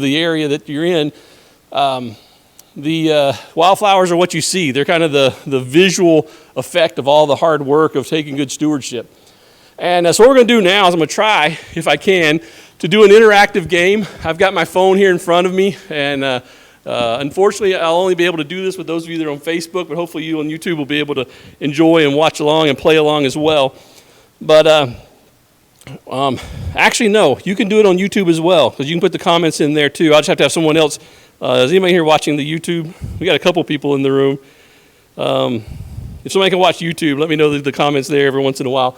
the area that you're in, the wildflowers are what you see. They're kind of the visual effect of all the hard work of taking good stewardship. And so what we're going to do now is I'm going to try, if I can, to do an interactive game. I've got my phone here in front of me, and unfortunately I'll only be able to do this with those of you that are on Facebook, but hopefully you on YouTube will be able to enjoy and watch along and play along as well. But actually, no, you can do it on YouTube as well, because you can put the comments in there too. I'll just have to have someone else. Is anybody here watching the YouTube? We got a couple people in the room. If somebody can watch YouTube, let me know the comments there every once in a while.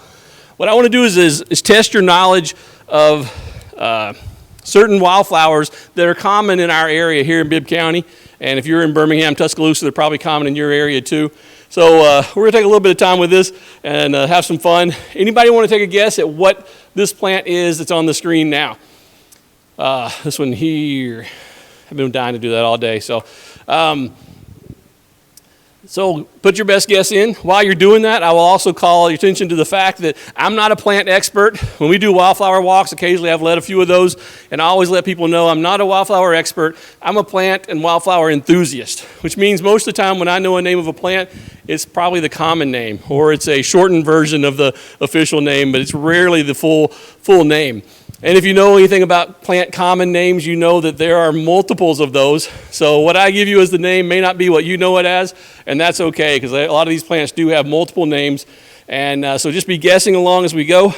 What I want to do is test your knowledge of certain wildflowers that are common in our area here in Bibb County. And if you're in Birmingham, Tuscaloosa, they're probably common in your area too. So we're going to take a little bit of time with this and have some fun. Anybody want to take a guess at what this plant is that's on the screen now? This one here. I've been dying to do that all day. So put your best guess in. While you're doing that, I will also call your attention to the fact that I'm not a plant expert. When we do wildflower walks, occasionally I've led a few of those, and I always let people know I'm not a wildflower expert. I'm a plant and wildflower enthusiast, which means most of the time when I know a name of a plant, it's probably the common name, or it's a shortened version of the official name, but it's rarely the full name. And if you know anything about plant common names, you know that there are multiples of those. So what I give you as the name may not be what you know it as, and that's okay, because a lot of these plants do have multiple names. And so just be guessing along as we go.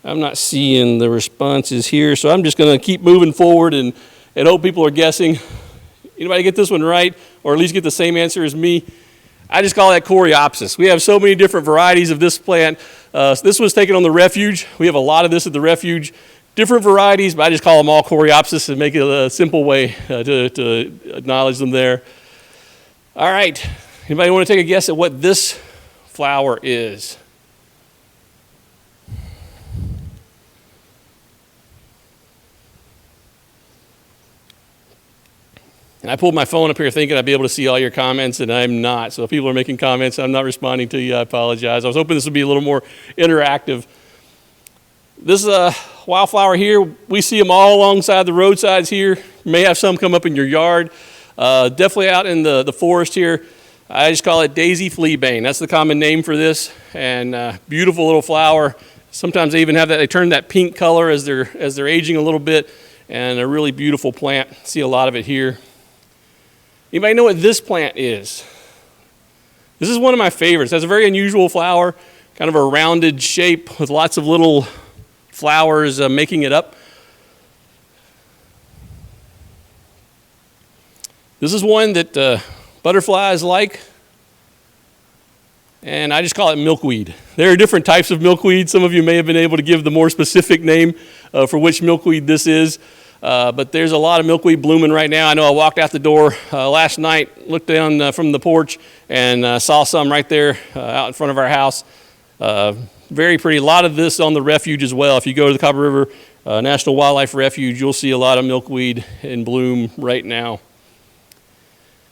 I'm not seeing the responses here, so I'm just going to keep moving forward and hope people are guessing. Anybody get this one right, or at least get the same answer as me? I just call that Coreopsis. We have so many different varieties of this plant. This was taken on the refuge. We have a lot of this at the refuge. Different varieties, but I just call them all Coreopsis and make it a simple way to acknowledge them there. All right. Anybody want to take a guess at what this flower is? And I pulled my phone up here thinking I'd be able to see all your comments, and I'm not. So if people are making comments, I'm not responding to you. I apologize. I was hoping this would be a little more interactive. This wildflower here, we see them all alongside the roadsides here. You may have some come up in your yard. Definitely out in the forest here. I just call it daisy fleabane. That's the common name for this. And beautiful little flower. Sometimes they even have that, they turn that pink color as they're aging a little bit. And a really beautiful plant. See a lot of it here. Anybody know what this plant is? This is one of my favorites. It has a very unusual flower, kind of a rounded shape with lots of little flowers making it up. This is one that butterflies like, and I just call it milkweed. There are different types of milkweed. Some of you may have been able to give the more specific name for which milkweed this is. But there's a lot of milkweed blooming right now. I know I walked out the door last night, looked down from the porch, and saw some right there out in front of our house. Very pretty. A lot of this on the refuge as well. If you go to the Cahaba River National Wildlife Refuge, you'll see a lot of milkweed in bloom right now.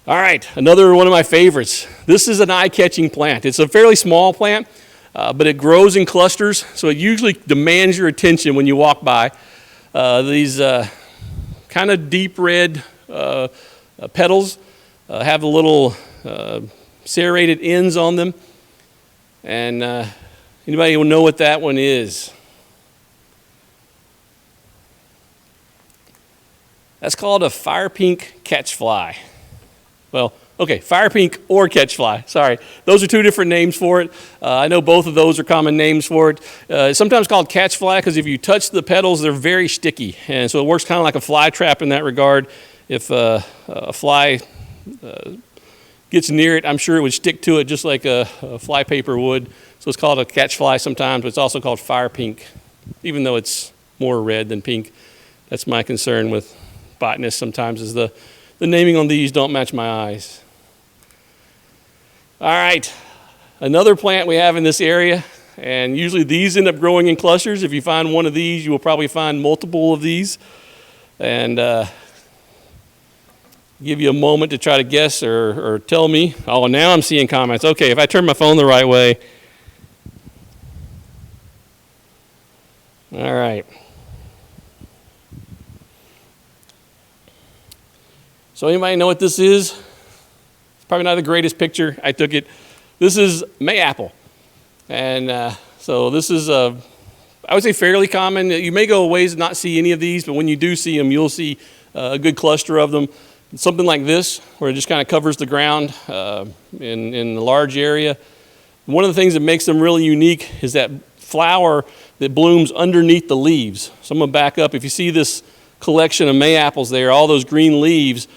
All right, another one of my favorites. This is an eye-catching plant. It's a fairly small plant, but it grows in clusters, so it usually demands your attention when you walk by. These kind of deep red petals have the little serrated ends on them. And anybody will know what that one is? That's called a fire pink catchfly. Well, okay, fire pink or catchfly, sorry. Those are two different names for it. I know both of those are common names for it. It's sometimes called catchfly because if you touch the petals, they're very sticky. And so it works kind of like a fly trap in that regard. If a fly gets near it, I'm sure it would stick to it just like a fly paper would. So it's called a catchfly sometimes, but it's also called fire pink, even though it's more red than pink. That's my concern with botanists sometimes is the naming on these don't match my eyes. All right, another plant we have in this area, and usually these end up growing in clusters. If you find one of these, you will probably find multiple of these. And give you a moment to try to guess or tell me. Oh, now I'm seeing comments. Okay, if I turn my phone the right way. All right. So anybody know what this is? It's probably not the greatest picture. I took it. This is Mayapple. And so this is, I would say, fairly common. You may go a ways and not see any of these, but when you do see them, you'll see a good cluster of them. Something like this, where it just kind of covers the ground in a large area. One of the things that makes them really unique is that flower that blooms underneath the leaves. So I'm going to back up. If you see this collection of Mayapples there, all those green leaves,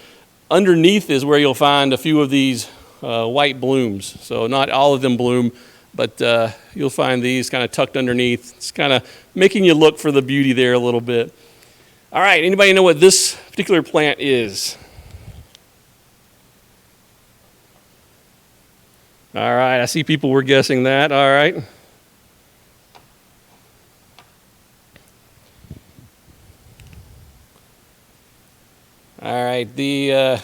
underneath is where you'll find a few of these white blooms. So not all of them bloom, but you'll find these kind of tucked underneath. It's kind of making you look for the beauty there a little bit. All right, anybody know what this particular plant is? All right, I see people were guessing that. All right. All right,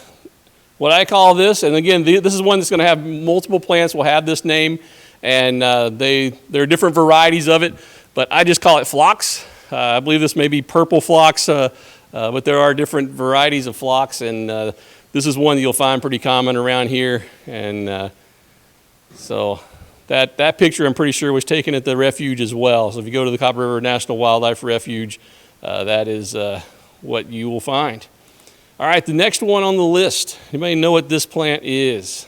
what I call this, and again, this is one that's going to have multiple plants will have this name, and there are different varieties of it, but I just call it Phlox. I believe this may be purple Phlox, but there are different varieties of Phlox, and this is one that you'll find pretty common around here, and so that picture I'm pretty sure was taken at the refuge as well. So if you go to the Cahaba River National Wildlife Refuge, that is what you will find. All right, the next one on the list. Anybody know what this plant is?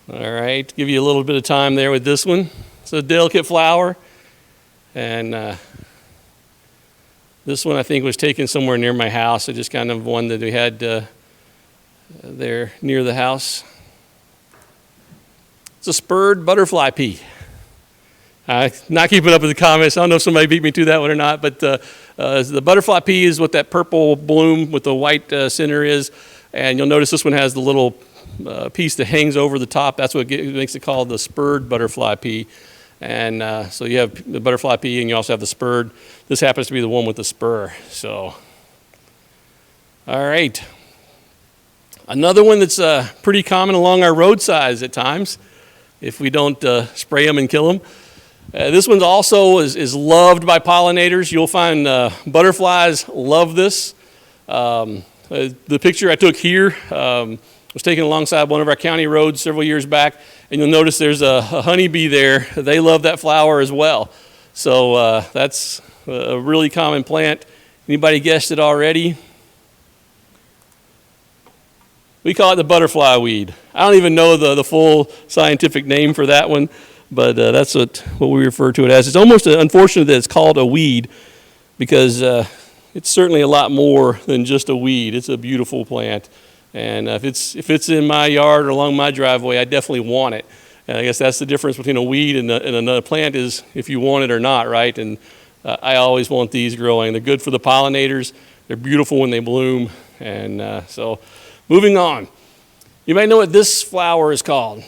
All right, give you a little bit of time there with this one. It's a delicate flower, and this one I think was taken somewhere near my house. So just kind of one that we had there near the house. It's a spurred butterfly pea. Not keeping up with the comments. I don't know if somebody beat me to that one or not, but the butterfly pea is what that purple bloom with the white center is, and you'll notice this one has the little piece that hangs over the top. That's what makes it called the spurred butterfly pea. And so you have the butterfly pea, and you also have the spurred. This happens to be the one with the spur. So, all right. Another one that's pretty common along our roadsides at times, if we don't spray them and kill them. This one also is loved by pollinators. You'll find butterflies love this. The picture I took here was taken alongside one of our county roads several years back, and you'll notice there's a honeybee there. They love that flower as well. So that's a really common plant. Anybody guessed it already? We call it the butterfly weed. I don't even know the full scientific name for that one, but that's what we refer to it as. It's almost unfortunate that it's called a weed, because it's certainly a lot more than just a weed. It's a beautiful plant, and if it's in my yard or along my driveway, I definitely want it. And I guess that's the difference between a weed and another plant, is if you want it or not, right? And I always want these growing. They're good for the pollinators. They're beautiful when they bloom, and so. Moving on. You may know what this flower is called.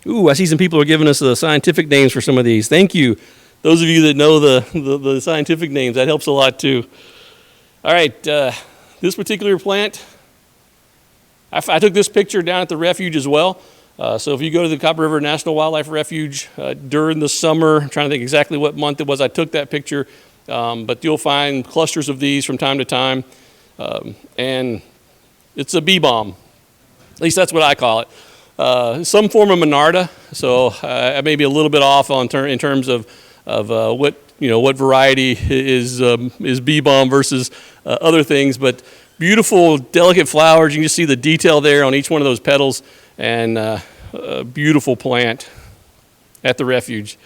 Ooh, I see some people are giving us the scientific names for some of these. Thank you. Those of you that know the scientific names, that helps a lot too. All right, this particular plant, I took this picture down at the refuge as well. So if you go to the Cahaba River National Wildlife Refuge during the summer, I'm trying to think exactly what month it was I took that picture, but you'll find clusters of these from time to time, and it's a bee balm. At least that's what I call it. Some form of Monarda, so I may be a little bit off in terms of what variety is bee balm versus other things, but beautiful, delicate flowers. You can just see the detail there on each one of those petals. And a beautiful plant at the refuge.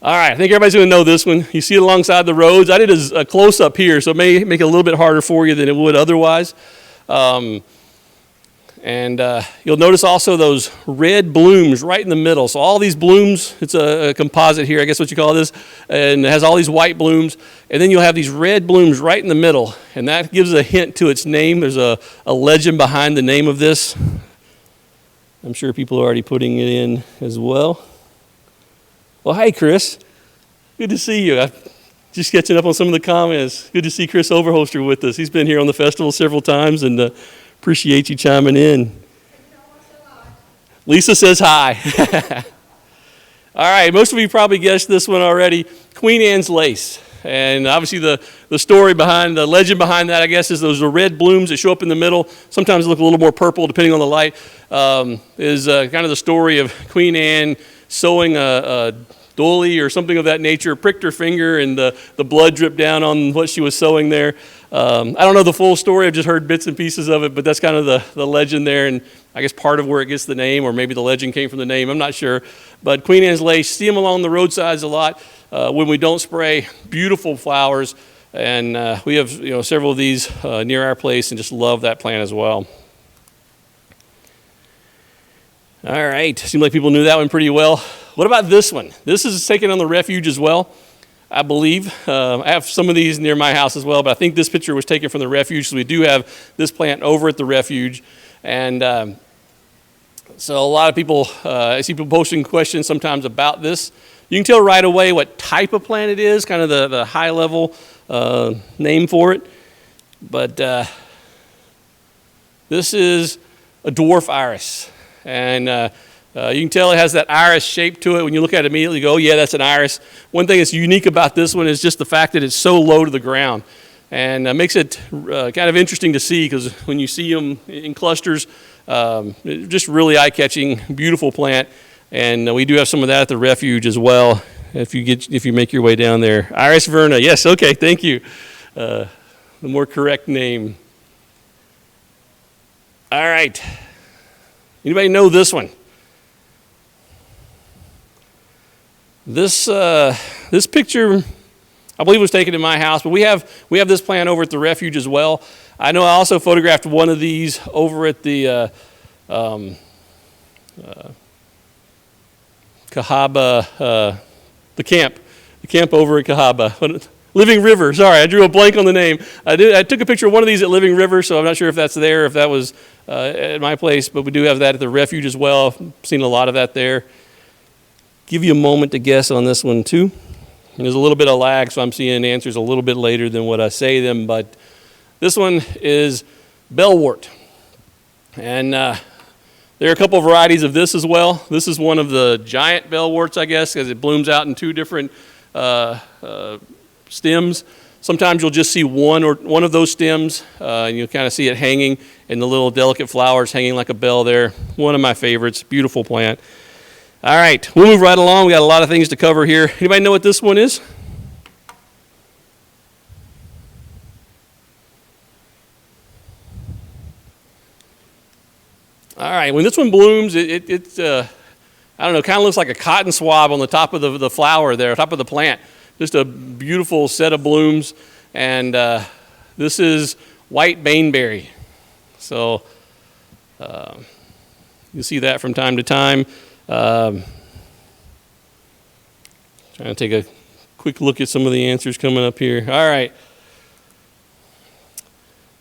All right, I think everybody's going to know this one. You see it alongside the roads. I did a close-up here, so it may make it a little bit harder for you than it would otherwise. And you'll notice also those red blooms right in the middle. So all these blooms, it's a composite here, I guess what you call this, and it has all these white blooms. And then you'll have these red blooms right in the middle, and that gives a hint to its name. There's a legend behind the name of this. I'm sure people are already putting it in as well. Well, hi, Chris. Good to see you. I'm just catching up on some of the comments. Good to see Chris Overholster with us. He's been here on the festival several times, and Appreciate you chiming in. Lisa says hi. All right, most of you probably guessed this one already. Queen Anne's lace. And obviously the story behind, the legend behind that, I guess, is those are red blooms that show up in the middle. Sometimes look a little more purple depending on the light. Is kind of the story of Queen Anne sewing a doily or something of that nature, pricked her finger, and the blood dripped down on what she was sewing there. I don't know the full story. I've just heard bits and pieces of it, but that's kind of the legend there, and I guess part of where it gets the name, or maybe the legend came from the name. I'm not sure. But Queen Anne's lace, see them along the roadsides a lot when we don't spray. Beautiful flowers, and we have several of these near our place, and just love that plant as well. All right, seems like people knew that one pretty well. What about this one? This is taken on the refuge as well, I believe. I have some of these near my house as well, but I think this picture was taken from the refuge, so we do have this plant over at the refuge. And so a lot of people, I see people posting questions sometimes about this. You can tell right away what type of plant it is, kind of the high-level name for it. But this is a dwarf iris. And you can tell it has that iris shape to it. When you look at it immediately, you go, oh, yeah, that's an iris. One thing that's unique about this one is just the fact that it's so low to the ground. And makes it kind of interesting to see, because when you see them in clusters, just really eye-catching, beautiful plant. And we do have some of that at the refuge as well, if you make your way down there. Iris verna, yes, okay, thank you. The more correct name. All right. Anybody know this one? This picture, I believe, was taken in my house, but we have this plant over at the refuge as well. I know I also photographed one of these over at the Cahaba, the camp over at Cahaba. Living River, sorry, I drew a blank on the name. I took a picture of one of these at Living River, so I'm not sure if that's there, if that was at my place, but we do have that at the refuge as well. I've seen a lot of that there. Give you a moment to guess on this one too. And there's a little bit of lag, so I'm seeing answers a little bit later than what I say them, but this one is bellwort. And there are a couple of varieties of this as well. This is one of the giant bellworts, I guess, because it blooms out in two different stems. Sometimes you'll just see one of those stems, and you'll kind of see it hanging, and the little delicate flowers hanging like a bell there. One of my favorites, beautiful plant. All right, we'll move right along. We got a lot of things to cover here. Anybody know what this one is? All right, when this one blooms, it's I don't know, kind of looks like a cotton swab on the top of the flower there, top of the plant. Just a beautiful set of blooms, and this is white Baneberry. So you'll see that from time to time. Trying to take a quick look at some of the answers coming up here. All right.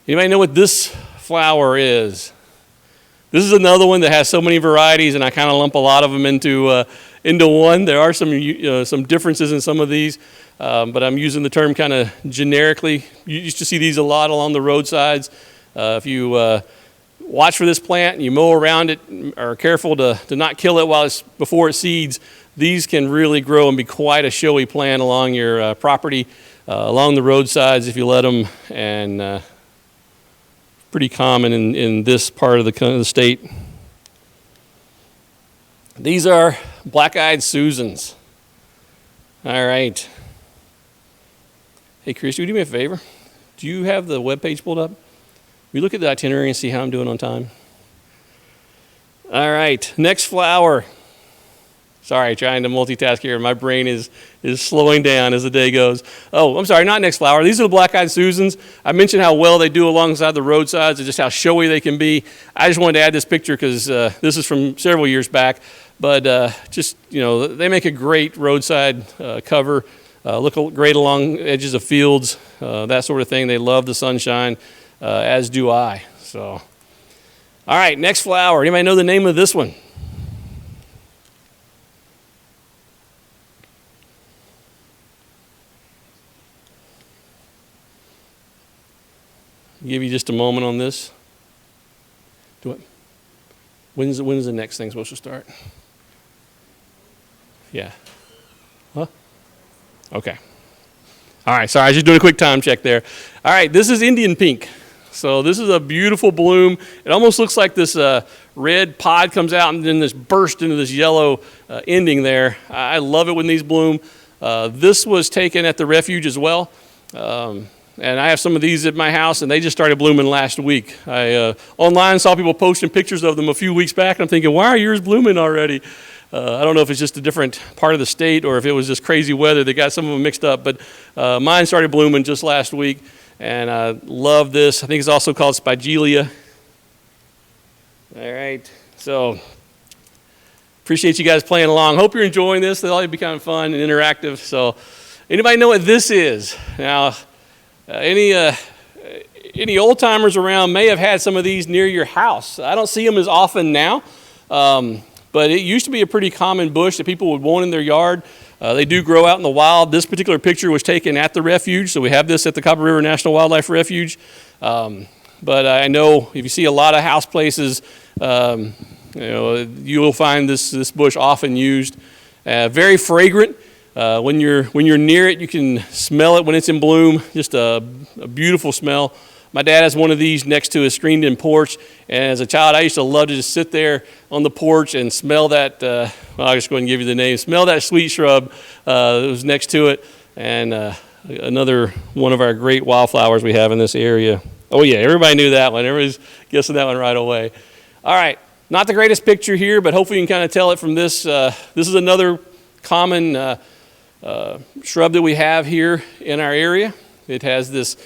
Anybody know what this flower is? This is another one that has so many varieties, and I kind of lump a lot of them into one. There are some differences in some of these, but I'm using the term kind of generically. You used to see these a lot along the roadsides. If you watch for this plant and you mow around it, or are careful to not kill it before it seeds, these can really grow and be quite a showy plant along your property, along the roadsides if you let them, and pretty common in this part of the state. These are black-eyed Susans. All right. Hey, Chris, would you do me a favor? Do you have the webpage pulled up? We look at the itinerary and see how I'm doing on time. All right, next flower. Sorry, trying to multitask here. My brain is slowing down as the day goes. Oh, I'm sorry, not next flower. These are the black-eyed Susans. I mentioned how well they do alongside the roadsides and just how showy they can be. I just wanted to add this picture because this is from several years back. But they make a great roadside cover. Look great along edges of fields, that sort of thing. They love the sunshine, as do I. So, all right, next flower. Anybody know the name of this one? Give you just a moment on this. Do it. When's the next thing supposed to start? Yeah. Huh? Okay. All right, sorry, I was just doing a quick time check there. All right, this is Indian pink. So this is a beautiful bloom. It almost looks like this red pod comes out and then this burst into this yellow ending there. I love it when these bloom. This was taken at the refuge as well. And I have some of these at my house, and they just started blooming last week. I online saw people posting pictures of them a few weeks back, and I'm thinking, why are yours blooming already? I don't know if it's just a different part of the state or if it was just crazy weather that got some of them mixed up, but mine started blooming just last week, and I love this. I think it's also called Spigelia. All right, so appreciate you guys playing along. Hope you're enjoying this. They'll all be kind of fun and interactive. So anybody know what this is? Now, any old timers around may have had some of these near your house. I don't see them as often now. But it used to be a pretty common bush that people would want in their yard. They do grow out in the wild. This particular picture was taken at the refuge, so we have this at the Cahaba River National Wildlife Refuge. But I know if you see a lot of house places, you'll find this bush often used. Very fragrant. When you're near it, you can smell it when it's in bloom. Just a beautiful smell. My dad has one of these next to his screened-in porch, and as a child, I used to love to just sit there on the porch and smell that, I'll just go ahead and give you the name, smell that sweet shrub that was next to it, and another one of our great wildflowers we have in this area. Oh yeah, everybody knew that one. Everybody's guessing that one right away. All right, not the greatest picture here, but hopefully you can kind of tell it from this. This is another common shrub that we have here in our area. It has this